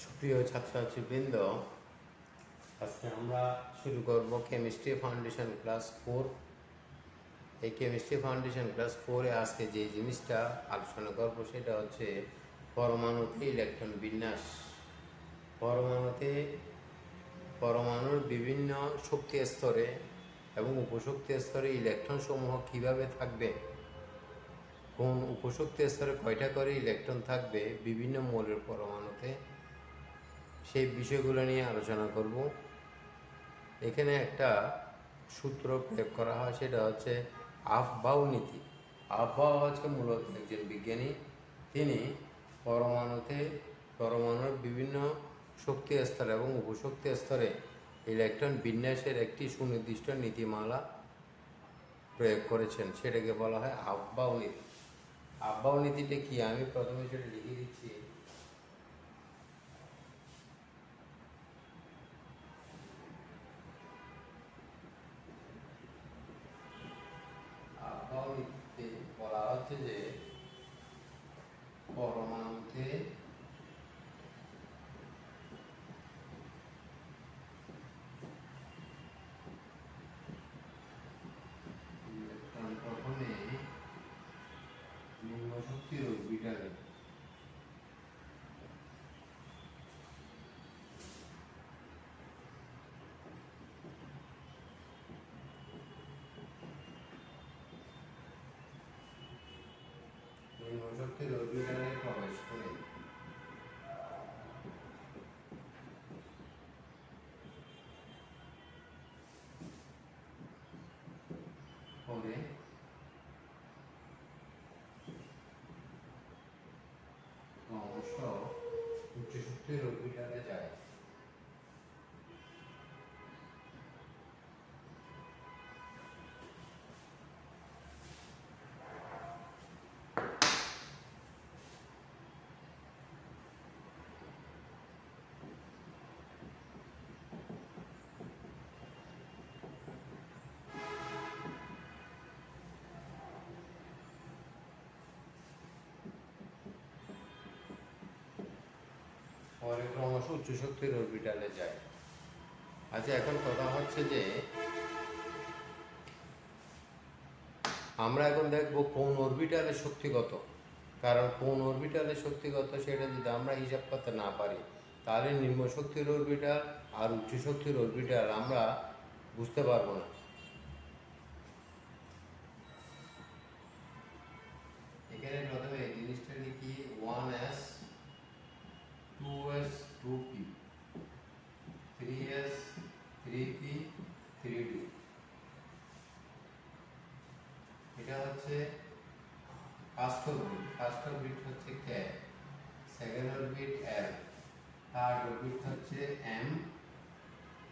সুপ্রিয় ছাত্রছাত্রীবৃন্দ, আজকে আমরা শুরু করব কেমিস্ট্রি ফাউন্ডেশন ক্লাস 4। এই কেমিস্ট্রি ফাউন্ডেশন ক্লাস 4-এ আজকে যে জিনিসটা আলোচনা করব সেটা হচ্ছে পরমাণুতে ইলেকট্রন বিন্যাস। পরমাণুর বিভিন্ন শক্তি স্তরে এবং উপশক্তি স্তরে ইলেকট্রন সমূহ কীভাবে থাকবে, কোন উপশক্তি স্তরে কয়টা করে ইলেকট্রন থাকবে বিভিন্ন মৌলের পরমাণুতে, সেই বিষয়গুলো নিয়ে আলোচনা করব। এখানে একটা সূত্র প্রয়োগ করা হয়, সেটা হচ্ছে আফবাউ নীতি। আফবাউ হচ্ছে মূলত একজন বিজ্ঞানী, তিনি পরমাণুর বিভিন্ন শক্তি স্তরে এবং উপশক্তি স্তরে ইলেকট্রন বিন্যাসের একটি সুনির্দিষ্ট নীতিমালা প্রয়োগ করেছেন, সেটাকে বলা হয় আফবাউ নীতি। আফবাউ নীতিটা কি, আমি প্রথমে সেটা লিখে দিচ্ছি। আফবাউ নীতিতে বলা হচ্ছে যে পরমাণুতে ইলেকট্রন প্রথমে নিম্ন শক্তির অরবিটালে প্রবেশ করে পরে ক্রমশ উচ্চ শক্তির অরবিটালে যায়। পরে ক্রমশ উচ্চ শক্তির অরবিটালে যায়। আচ্ছা, এখন কথা হচ্ছে যে আমরা এখন দেখব কোন অরবিটালের শক্তি কত। কারণ কোন অরবিটালের শক্তি কত সেটা যদি আমরা হিসাব করতে না পারি, তাহলে নিম্ন শক্তির অরবিটাল আর উচ্চ শক্তির অরবিটাল আমরা বুঝতে পারবো না। এখানে প্রথমে এই জিনিসটা লিখি 1s 2s 2p 3s 3p 3d। এটা হচ্ছে ফার্স্ট অরবিট হচ্ছে k, second orbit l, third orbit হচ্ছে m,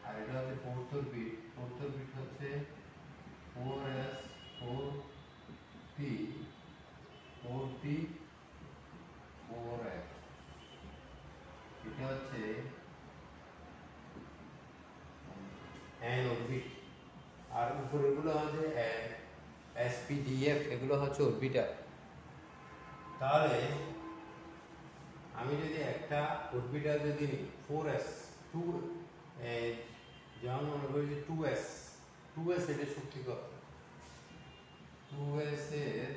আর এটা হচ্ছে ফোর্থ অরবিট হচ্ছে 4s 4p 4p 4f। এটা হচ্ছে n অরবিট, আর উপরেগুলো হচ্ছে SPDF, এগুলো হচ্ছে অরবিটাল। তাহলে আমি যদি একটা অরবিটাল যদি 4s 2 যেমন মনে করি যে 2s এর শক্তি কত, 2s এর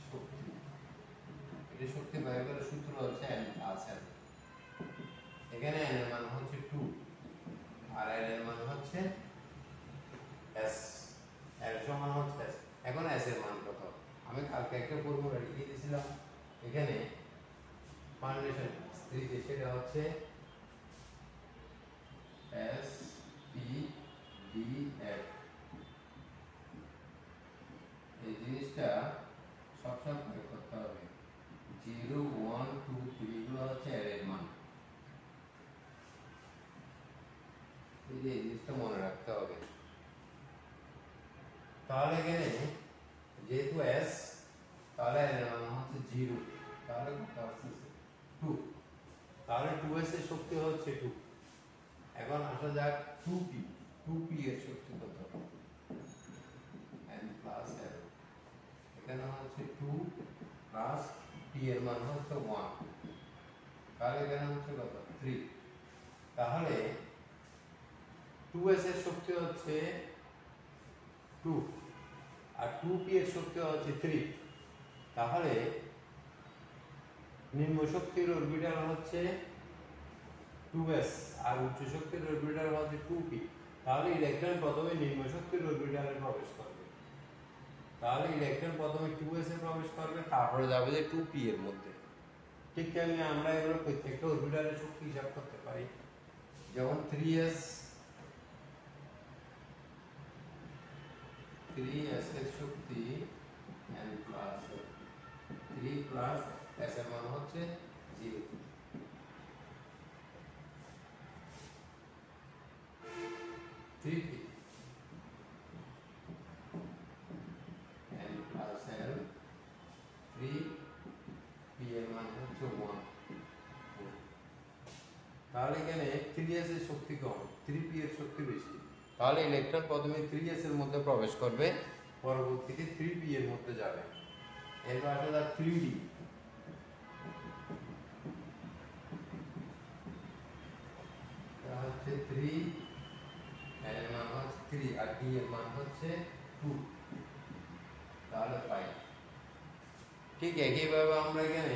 শক্তি, এটা শক্তি বের করার সূত্র হচ্ছে n প্লাস l। এখানে n এর মান হচ্ছে 2 আর l এর মান হচ্ছে s, l সমান হচ্ছে s। এখন s এর মান কত, আমি কালকে একটা ফর্মুলা লিখে দিয়েছিলাম এখানে ফাউন্ডেশন 3 তে, সেটা হচ্ছে SPDF। এই জিনিসটা সবসময় প্রয়োগ করতে হবে। 0 1 2 3 গুলো হচ্ছে l এর মান, এই জিনিসটা মনে রাখতে হবে। তাহলে এখানে যেহেতু s, তাহলে l এর মান হচ্ছে 0, তাহলে কত আসছে 2, তাহলে 2s এর শক্তি হচ্ছে 2। এখন আসা যাক 2p এর শক্তি কত, n প্লাস l। এখানে হচ্ছে 2 প্লাস p এর মান হচ্ছে 1, তাহলে এখানে হচ্ছে কত 3। তাহলে 2s এর শক্তি হচ্ছে 2 আর 2p এর শক্তি হচ্ছে 3। তাহলে নিম্ন শক্তির অরবিটাল হচ্ছে 2s আর উচ্চ শক্তির অরবিটাল হচ্ছে 2p। তাহলে ইলেকট্রন প্রথমে নিম্ন শক্তির অরবিটালে প্রবেশ করবে। তাহলে ইলেকট্রন প্রথমে 2s এ প্রবেশ করবে, তারপরে যাবে যে 2p এর মধ্যে। ঠিক তেমনি আমরা এগুলো প্রত্যেকটা অরবিটালের শক্তি হিসাব করতে পারি। যেমন 3s এর শক্তি n প্লাস 3 প্লাস s এর মান হচ্ছে 0। 3p n plus l 3p এর মান হচ্ছে 1। তাহলে এখানে 3s এর শক্তি কম, 3p এর শক্তি বেশি। তাহলে ইলেকট্রন প্রথমে 3s এর মধ্যে প্রবেশ করবে, পরবর্তীতে 3p এর মধ্যে যাবে। এরপর আসলে 3d। হচ্ছে 3 এর মান হচ্ছে 3 আর d এর মান হচ্ছে 2। তাহলে 5। ঠিক একইভাবে আমরা এখানে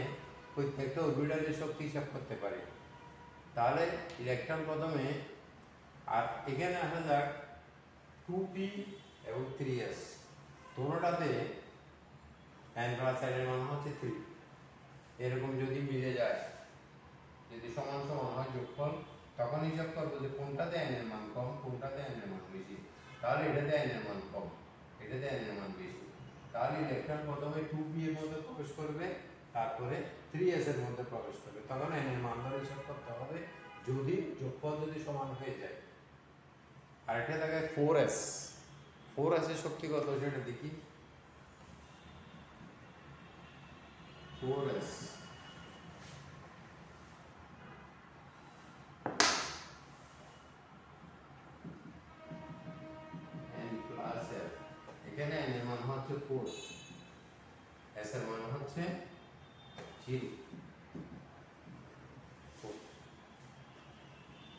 প্রত্যেকটা অরবিটালের শক্তি হিসাব করতে পারি। তাহলে ইলেকট্রন প্রথমে, আর এখানে আসা যাক 2p এবং 3s দুটোটাতে n প্লাস l এর মান হচ্ছে 3। এরকম যদি মিলে যায়, যদি সমান সমান হয় যোগফল, তখন হিসাব করবো যে কোনটাতে n এর মান কম, কোনটাতে n এর মান বেশি। তাহলে এটাতে n এর মান কম, এটাতে n এর মান বেশি। তাহলে ইলেকট্রন প্রথমে 2p এর মধ্যে প্রবেশ করবে, তারপরে 3s এর মধ্যে প্রবেশ করবে। তখন n এর মান ধরে হিসাব করতে হবে, যদি যোগফল যদি সমান হয়ে যায়। আরেকটা থাকে 4s। 4s এর শক্তি কত সেটা দেখি। 4s n plus l। এখানে n এর মান হচ্ছে 4, s এর মান হচ্ছে 0।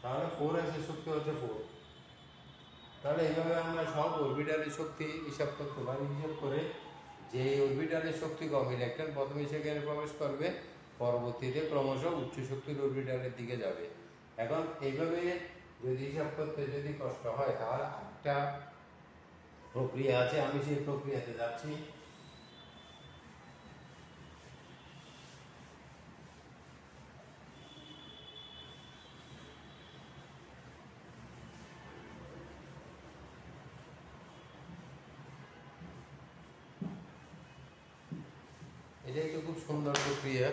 তাহলে 4s এর শক্তি হচ্ছে 4। তাহলে এইভাবে আমরা সব অরবিটালের শক্তি হিসাব করতে পারি। হিসাব করে যে অরবিটালের শক্তি কম, ইলেকট্রন প্রথমে সেখানে প্রবেশ করবে, পরবর্তীতে ক্রমশ উচ্চ শক্তির অরবিটালের দিকে যাবে। এখন এইভাবে যদি হিসাব করতে যদি কষ্ট হয়, তাহলে একটা প্রক্রিয়া আছে, আমি সেই প্রক্রিয়াতে যাচ্ছি। এটা একটা খুব সুন্দর প্রক্রিয়া।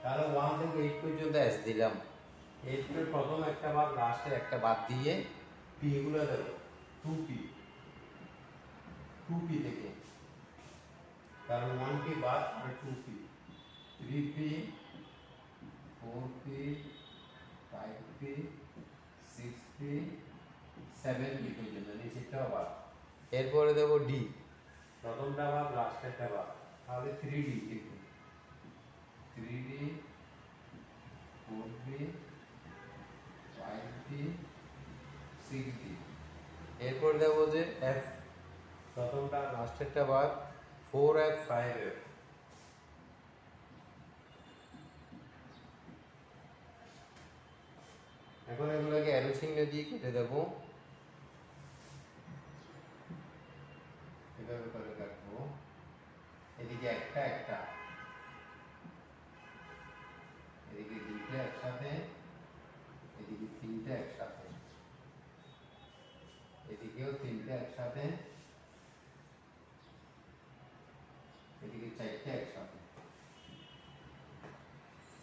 তাহলে 1 থেকে 8 পর্যন্ত s দিলাম। 8 এর প্রথম একটা বাদ, লাস্টে একটা বাদ দিয়ে p গুলো দেব। 2p থেকে, কারণ 1p বাদ আর 2p, 3p 4p 5p 6p 7p পর্যন্ত, নিচেরটাও বাদ। এরপরে দেব d, প্রথমটা বাদ লাস্টেরটা বাদ। তাহলে 3d লিখব। 3d 4b 5b 6b। এরপর দেবো যে f, প্রথমটা লাস্টেরটা বাদ, 4f 5f। এখন এগুলোকে অ্যারো চিহ্ন দিয়ে কেটে দেবো। এভাবে করে কাটবো। এদিকে একটা একটা, এদিকে দুইটা একসাথে, এদিকে তিনটা একসাথে, এদিকেও তিনটা একসাথে, এদিকে চারটা একসাথে,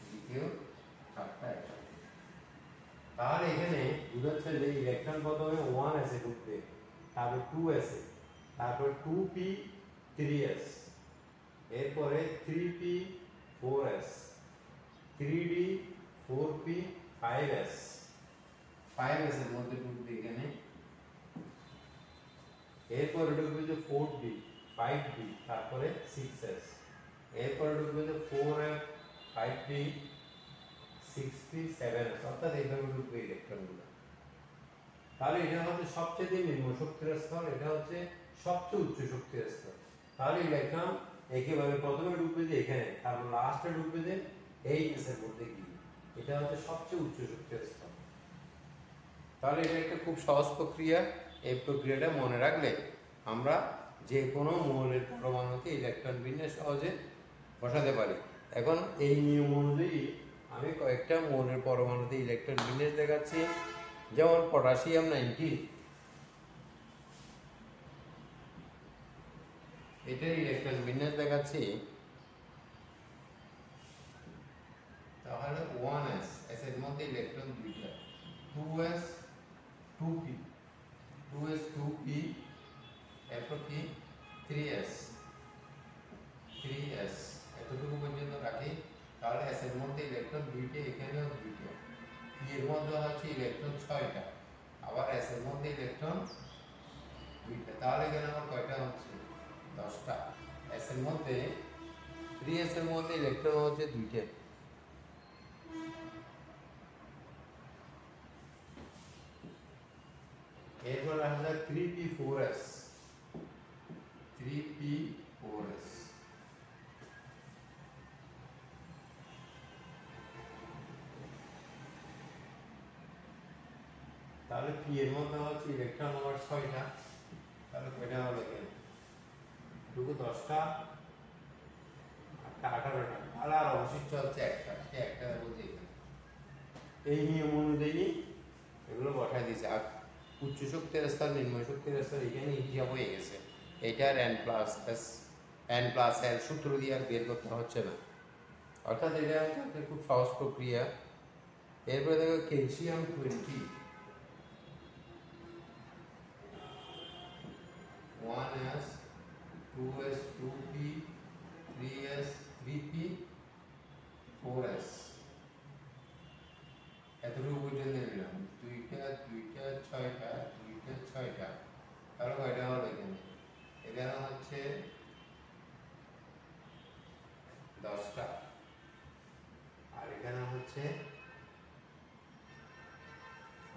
এদিকে বলতেছে যে ইলেকট্রন প্রথমে 1s এ ঢুকবে, তারপর 2s এ, তারপর 2p 3s, এরপরে 3p 4s, 3d 4p 5s, 5s এর মধ্যে ঢুকবে এখানে, এরপরে ঢুকবে যে 4d 5d, তারপরে 6s, এরপরে ঢুকবে যে 4f 5p 6p 7s, অর্থাৎ এইভাবে ঢুকবে ইলেকট্রনগুলো। তাহলে এটা হচ্ছে সবচেয়ে নিম্ন শক্তির স্তর, এটা হচ্ছে সবচেয়ে উচ্চ শক্তির স্তর। তাহলে ইলেকট্রন একেবারে প্রথমে ঢুকবে যে এখানে, তারপর লাস্টে ঢুকবে যে এই এর মধ্যে গিয়ে, এটা হচ্ছে সবচেয়ে উচ্চ শক্তির স্তর। তাহলে এটা একটা খুব সহজ প্রক্রিয়া। এই প্রক্রিয়াটা মনে রাখলে আমরা যে কোনো মৌলের পরমাণুতে ইলেকট্রন বিন্যাস সহজে বসাতে পারি। এখন এই নিয়ম অনুযায়ী আমি কয়েকটা মৌলের পরমাণুতে ইলেকট্রন বিন্যাস দেখাচ্ছি। যেমন পটাশিয়াম 90, এটার ইলেকট্রন বিন্যাস দেখাচ্ছি। তাহলে 1s, s এর মধ্যে ইলেকট্রন দুইটা, 2s 2p, 2s 2p, এরপর কি 3s 3s, এতটুকু পর্যন্ত রাখি। তাহলে s এর মধ্যে ইলেকট্রন দুইটা, এখানেও দুইটা, p এর মধ্যে হচ্ছে ইলেকট্রন 6টা, আবার s এর মধ্যে ইলেকট্রন দুইটা, তাহলে এখানে আমার কয়টা হচ্ছে 10টা। s এর মধ্যে 3s এর মধ্যে ইলেকট্রন হচ্ছে দুইটা, এরপর আসলে 3p4s, 3p4s, তাহলে p এর মধ্যে হচ্ছে ইলেকট্রন নাম্বার 6টা, তাহলে কয়টা হলো এখানে দুটো 10টা, একটা 18টা, তাহলে আর অবশিষ্ট হচ্ছে একটা, সে একটা বলছে এখানে। এই নিয়ম অনুযায়ী এগুলো বসায় দিয়েছে। আর উচ্চ শক্তির স্তর নিম্ন শক্তির স্তর এখানে হিসাব হয়ে গেছে। এটার n+l সূত্র দিয়ে আর বের করতে হচ্ছে না, অর্থাৎ এটা হচ্ছে খুব সহজ প্রক্রিয়া। এরপরে দেখো calcium 20, 1s 2s 2p 3s 3p 4s, এতটুকু পর্যন্ত নিলাম, দুইটা দুইটা 6টা, দুইটা 6টা, তাহলে কয়টা হলো এখানে, এখানে হচ্ছে 10টা, আর এখানে হচ্ছে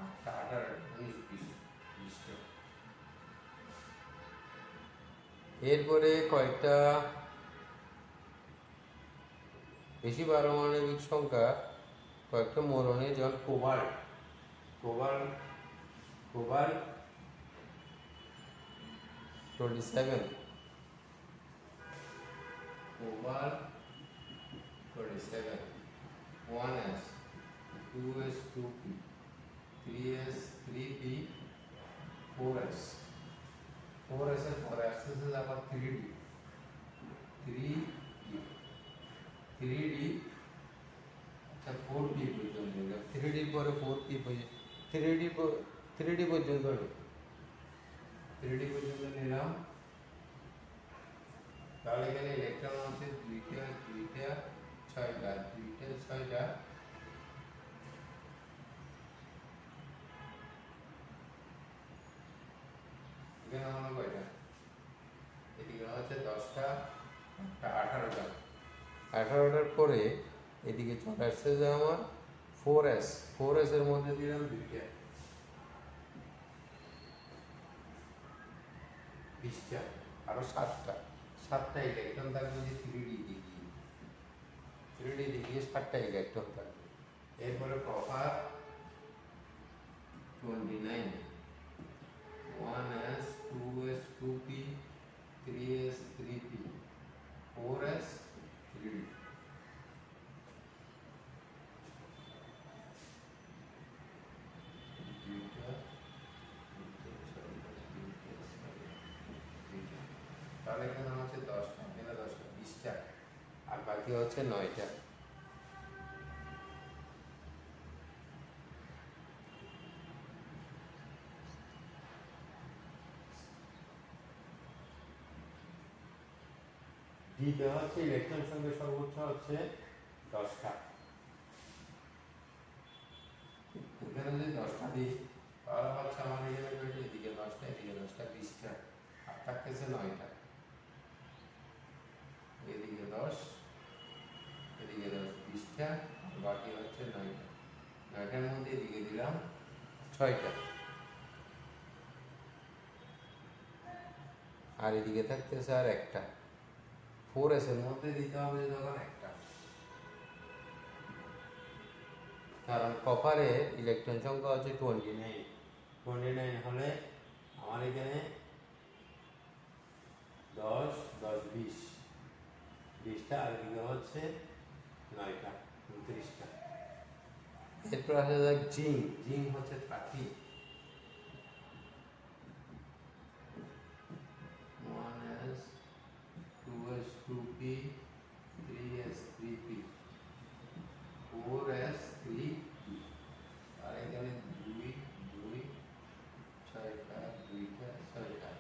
8টা 18টা 19 20টা। এরপরে কয়েকটা বেশি পারমাণবিক সংখ্যা কয়েকটা মৌলনে, যেমন cobalt, cobalt 27, cobalt 27, 1s 2s 2p 3s 3p 4s, 4s এর পরে আসতেছে আবার 3d 3d, আচ্ছা 4p পর্যন্ত, 3d পরে 4p পর্যন্ত, 3d পর্যন্ত 3d পর্যন্ত নিলাম। তাহলে এখানে ইলেকট্রন আছে দুইটা দুইটা 6টা, দুইটা 6টা, এখানে হলো কয়টা, এদিকে হচ্ছে 10টা, 18টা, 18টার পরে এদিকে চলে আসছে যে আমার 4s এর মধ্যে দিলাম দুইটা, 20টা, আরো 7টা ইলেকট্রন থাকবে যে 3d দেখিয়ে 7টা ইলেকট্রন থাকবে। এরপরে copper 29, 1s 2s 2p 3s 3p 4s 3d, তাহলে এখানে হচ্ছে 10টা, এখানে 10টা 20টা, আর বাকি হচ্ছে 9টা। দিতে হচ্ছে ইলেকট্রন সংখ্যা সর্বোচ্চ হচ্ছে 10টা। এখানে যদি 10টা দিই তাহলে হচ্ছে আমার এদিকে 10টা এদিকে 10টা 20টা আর থাকতেছে 9টা। এদিকে 10 এদিকে 10 20টা বাকি হচ্ছে 9টা। 9টার মধ্যে এদিকে দিলাম 6টা আর এদিকে থাকতেছে আর একটা। 4s এর মধ্যে দিতে হবে যখন একটা, কারণ কপারে ইলেকট্রন সংখ্যা হচ্ছে 29। 29 হলে আমার এখানে 10 10 20 20টা আর এদিকে হচ্ছে 9টা 29টা। এরপর আসা যাক জিঙ্ক। জিঙ্ক হচ্ছে 30। 1s 2s 2p 3s 3p 4s 3p আর এখানে 2 2 6টা 2টা 6টা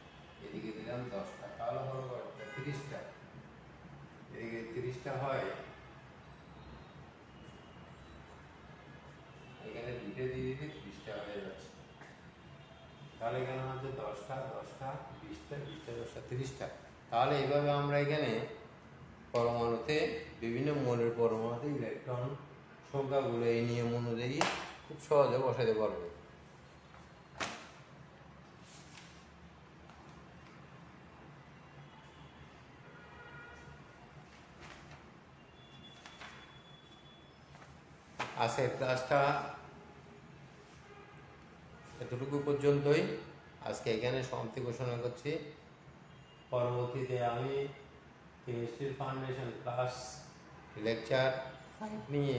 এদিকে দিলাম 10টা তাহলে হলো কতটা 30টা। এদিকে 30টা হয়, এখানে 2টা দিয়ে দিলে 30টা হয়ে যাচ্ছে। তাহলে এখানে হচ্ছে 10টা 10টা 20টা 20টা 10টা 30টা। তাহলে এইভাবে আমরা এখানে পরমাণুতে বিভিন্ন মৌলের পরমাণুতে ইলেকট্রন সংখ্যাগুলো এই নিয়ম অনুযায়ী খুব সহজে বসাতে পারবো। আজকের ক্লাসটা এতটুকু পর্যন্তই। আজকে এখানে সমাপ্তি ঘোষণা করছি। পরবর্তীতে আমি কেমিস্ট্রির ফাউন্ডেশন ক্লাস লেকচার 5 নিয়ে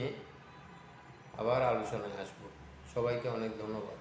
আবার আলোচনায় আসবো। সবাইকে অনেক ধন্যবাদ।